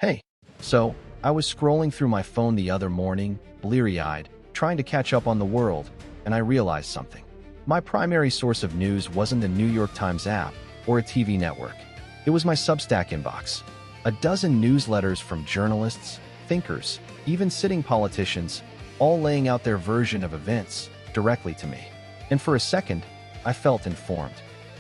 Hey, so I was scrolling through my phone the other morning, bleary-eyed, trying to catch up on the world, and I realized something. My primary source of news wasn't the New York Times app or a TV network. It was my Substack inbox. A dozen newsletters from journalists, thinkers, even sitting politicians, all laying out their version of events directly to me. And for a second, I felt informed,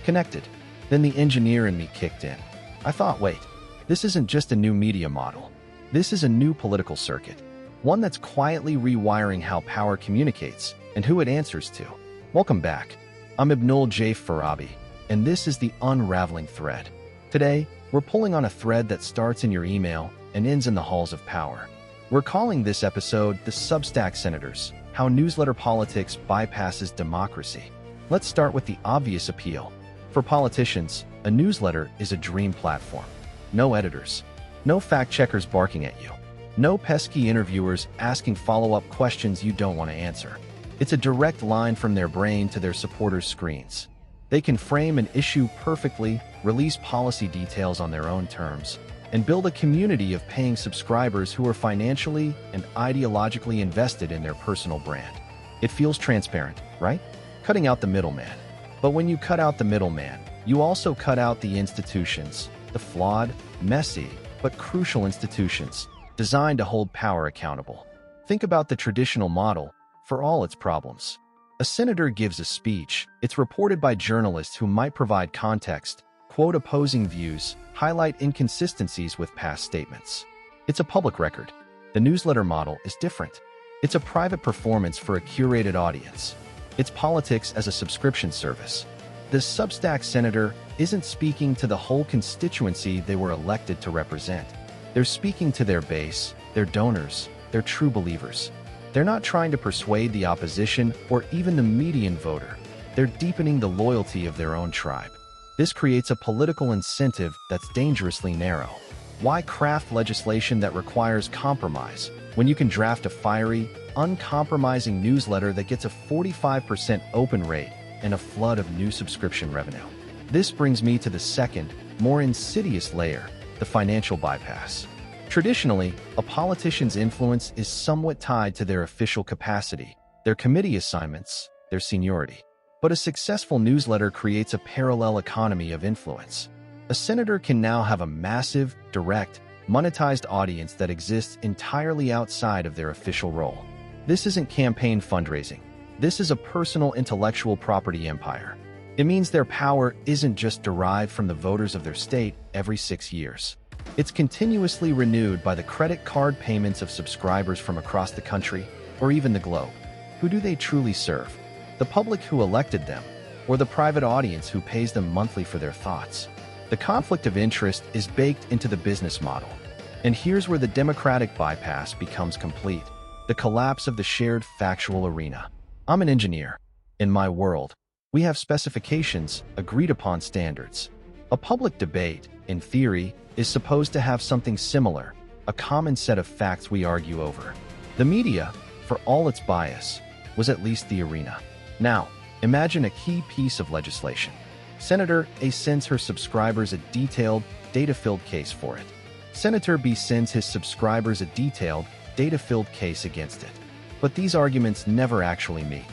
connected. Then the engineer in me kicked in. I thought, wait, this isn't just a new media model. This is a new political circuit, one that's quietly rewiring how power communicates and who it answers to. Welcome back. I'm Ibnul J. Farabi, and this is the Unraveling Thread. Today, we're pulling on a thread that starts in your email and ends in the halls of power. We're calling this episode the Substack Senators, How Newsletter Politics Bypasses Democracy. Let's start with the obvious appeal. For politicians, a newsletter is a dream platform. No editors, no fact-checkers barking at you, no pesky interviewers asking follow-up questions you don't want to answer. It's a direct line from their brain to their supporters' screens. They can frame an issue perfectly, release policy details on their own terms, and build a community of paying subscribers who are financially and ideologically invested in their personal brand. It feels transparent, right? Cutting out the middleman. But when you cut out the middleman, you also cut out the institutions, the flawed, messy, but crucial institutions designed to hold power accountable. Think about the traditional model for all its problems. A senator gives a speech. It's reported by journalists who might provide context, quote opposing views, highlight inconsistencies with past statements. It's a public record. The newsletter model is different. It's a private performance for a curated audience. It's politics as a subscription service. The Substack senator isn't speaking to the whole constituency they were elected to represent. They're speaking to their base, their donors, their true believers. They're not trying to persuade the opposition or even the median voter. They're deepening the loyalty of their own tribe. This creates a political incentive that's dangerously narrow. Why craft legislation that requires compromise when you can draft a fiery, uncompromising newsletter that gets a 45% open rate and a flood of new subscription revenue? This brings me to the second, more insidious layer, the financial bypass. Traditionally, a politician's influence is somewhat tied to their official capacity, their committee assignments, their seniority. But a successful newsletter creates a parallel economy of influence. A senator can now have a massive, direct, monetized audience that exists entirely outside of their official role. This isn't campaign fundraising. This is a personal intellectual property empire. It means their power isn't just derived from the voters of their state every 6 years. It's continuously renewed by the credit card payments of subscribers from across the country, or even the globe. Who do they truly serve? The public who elected them, or the private audience who pays them monthly for their thoughts? The conflict of interest is baked into the business model. And here's where the democratic bypass becomes complete: the collapse of the shared factual arena. I'm an engineer. In my world, we have specifications, agreed-upon standards. A public debate, in theory, is supposed to have something similar, a common set of facts we argue over. The media, for all its bias, was at least the arena. Now, imagine a key piece of legislation. Senator A sends her subscribers a detailed, data-filled case for it. Senator B sends his subscribers a detailed, data-filled case against it. But these arguments never actually meet.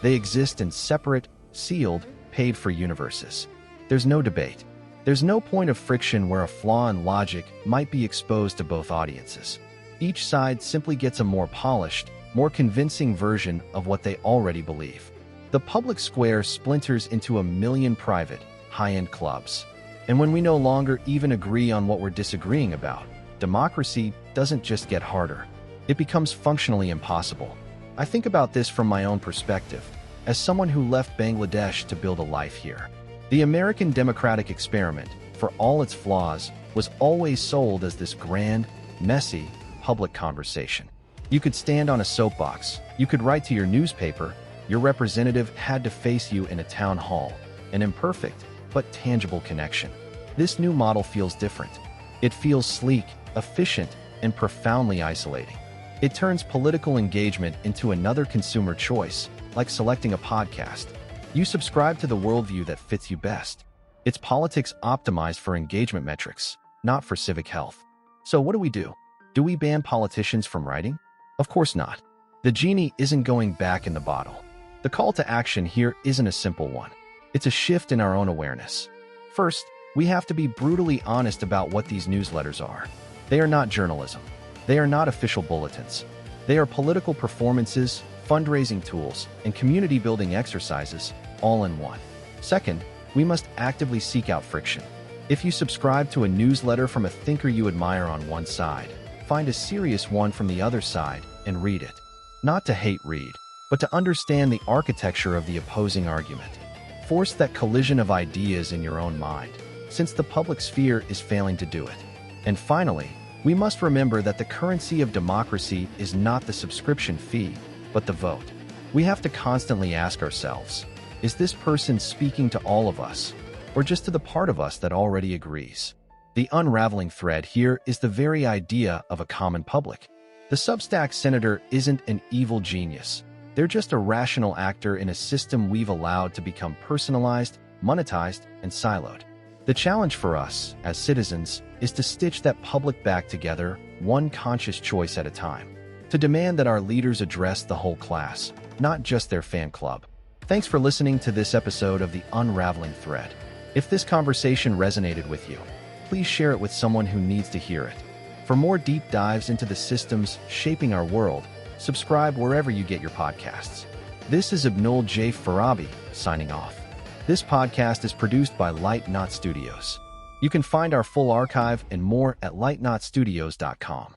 They exist in separate, sealed, paid-for universes. There's no debate. There's no point of friction where a flaw in logic might be exposed to both audiences. Each side simply gets a more polished, more convincing version of what they already believe. The public square splinters into a million private, high-end clubs. And when we no longer even agree on what we're disagreeing about, democracy doesn't just get harder. It becomes functionally impossible. I think about this from my own perspective, as someone who left Bangladesh to build a life here. The American democratic experiment, for all its flaws, was always sold as this grand, messy, public conversation. You could stand on a soapbox, you could write to your newspaper, your representative had to face you in a town hall, an imperfect but tangible connection. This new model feels different. It feels sleek, efficient, and profoundly isolating. It turns political engagement into another consumer choice, like selecting a podcast. You subscribe to the worldview that fits you best. It's politics optimized for engagement metrics, not for civic health. So what do? Do we ban politicians from writing? Of course not. The genie isn't going back in the bottle. The call to action here isn't a simple one. It's a shift in our own awareness. First, we have to be brutally honest about what these newsletters are. They are not journalism. They are not official bulletins. They are political performances, fundraising tools, and community-building exercises, all in one. Second, we must actively seek out friction. If you subscribe to a newsletter from a thinker you admire on one side, find a serious one from the other side and read it. Not to hate read, but to understand the architecture of the opposing argument. Force that collision of ideas in your own mind, since the public sphere is failing to do it. And finally, we must remember that the currency of democracy is not the subscription fee, but the vote. We have to constantly ask ourselves, is this person speaking to all of us, or just to the part of us that already agrees? The unraveling thread here is the very idea of a common public. The Substack Senator isn't an evil genius. They're just a rational actor in a system we've allowed to become personalized, monetized, and siloed. The challenge for us, as citizens, is to stitch that public back together, one conscious choice at a time. To demand that our leaders address the whole class, not just their fan club. Thanks for listening to this episode of The Unraveling Thread. If this conversation resonated with you, please share it with someone who needs to hear it. For more deep dives into the systems shaping our world, subscribe wherever you get your podcasts. This is Abnul J. Farabi, signing off. This podcast is produced by Light Knot Studios. You can find our full archive and more at lightknotstudios.com.